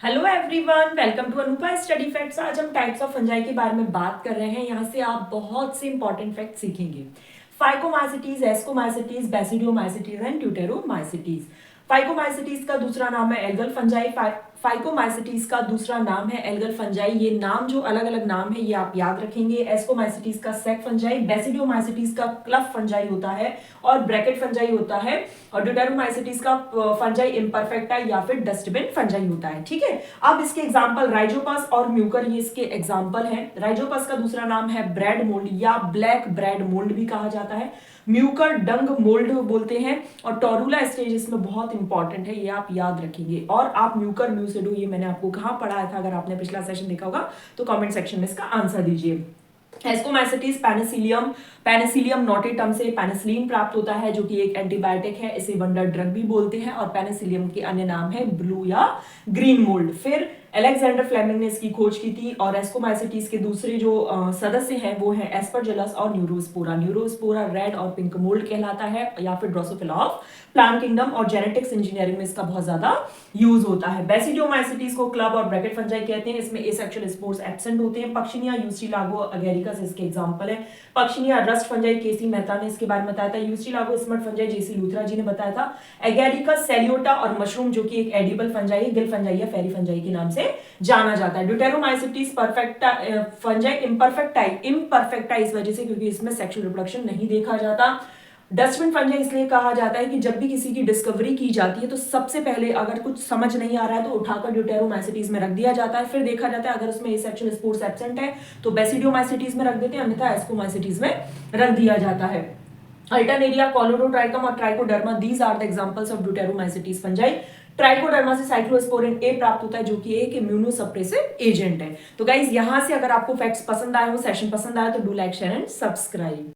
Hello everyone, welcome to Anupa study facts. आज हम types of fungi के बारे में बात कर रहे हैं। यहाँ से आप बहुत से इंपॉर्टेंट फैक्ट सीखेंगे। Phycomycetes, ascomycetes, basidiomycetes and deuteromycetes. Phycomycetes का दूसरा नाम है एल्गल फंजाई। फाइकोमाइसिटीज का दूसरा नाम है एल्गल फंजाई। ये नाम जो अलग अलग नाम है ये आप याद रखेंगे। एस्कोमाइसिटीज का सेक फंजाई, बेसिडियोमाइसिटीज का क्लफ फंजाई होता है और ब्रैकेट फंजाई होता है, और ड्यूटेरोमाइसिटीज का फंजाई इम्परफेक्टा या फिर डस्टबिन फंजाई होता है। ठीक है, अब इसके एग्जांपल राइजोपस और म्यूकर, ये इसके एग्जांपल हैं। राइजोपस का दूसरा नाम है ब्रेड मोल्ड या ब्लैक ब्रेड मोल्ड भी कहा जाता है। म्यूकर डंग मोल्ड बोलते हैं, और टोरूला स्टेज इसमें बहुत इंपॉर्टेंट है, ये आप याद रखेंगे। और आप म्यूकर म्यूसिडो ये मैंने आपको कहां पढ़ाया था, अगर आपने पिछला सेशन देखा होगा तो कमेंट सेक्शन में इसका आंसर दीजिए। एस्कोमाइसिटीज पेनिसिलियम नोटेटम से पेनिसिलिन प्राप्त होता है, जो कि एक एंटीबायोटिक है। इसे वंडर ड्रग भी बोलते हैं, और पेनिसिलियम के अन्य नाम है ब्लू या ग्रीन मोल्ड। फिर अलेक्जेंडर फ्लेमिंग ने इसकी खोज की थी। और एस्कोमाइसिटीज के दूसरे जो सदस्य हैं वो हैं एस्परजिलस और न्यूरोस्पोरा। न्यूरोस्पोरा रेड और पिंक मोल्ड कहलाता है, या फिर ड्रोसोफिला ऑफ प्लांट किंगडम, और जेनेटिक्स इंजीनियरिंग में इसका बहुत ज्यादा यूज होता है। बेसिडियोमाइसिटीज को क्लब और ब्रैकेट फंजाई कहते हैं। इसमें एसेक्सुअल स्पोर्स एब्सेंट होते हैं। पक्षिनिया यूस्टिलागो अगेरिकस इसके एग्जांपल है। पक्षिनिया रस्ट फंजाई केसी मेहता ने इसके बारे में बताया था। यूस्टिलागो स्मट फंजाई जेसी लूथरा जी ने बताया था। एगेरिकस सेलियोटा और मशरूम, जो कि एक एडिबल फंजाई है, गिल फंजाई या फेरी फंजाई के नाम से जाना जाता है। ड्यूटेरोमाइसिटीज परफेक्टा फंजाई इम्परफेक्टा इस वजह से क्योंकि इसमें सेक्सुअल रिप्रोडक्शन नहीं देखा जाता। डस्टबिन फंजाई इसलिए कहा जाता है कि जब भी किसी की डिस्कवरी की जाती है तो सबसे पहले अगर कुछ समझ नहीं आ रहा है तो उठाकर ड्यूटेरोमाइसिटीज में रख दिया जाता है। फिर देखा जाता है अगर उसमें एसेक्सुअल स्पोर्स एब्सेंट है तो बेसिडियोमाइसिटीज में रख देते हैं, अन्यथा एस्कोमाइसिटीज में रख दिया जाता है। अल्टरनेरिया, कोलोडोट्राइकम और Trichoderma, these are the examples of deuteromycetes fungi. Trichoderma से साइक्लोस्पोरिन ए प्राप्त होता है, जो कि एक इम्यूनोसप्रेसिव एजेंट है। तो गाइस, यहां से अगर आपको फैक्ट्स पसंद आए हो, सेशन पसंद आए तो do like, share and subscribe.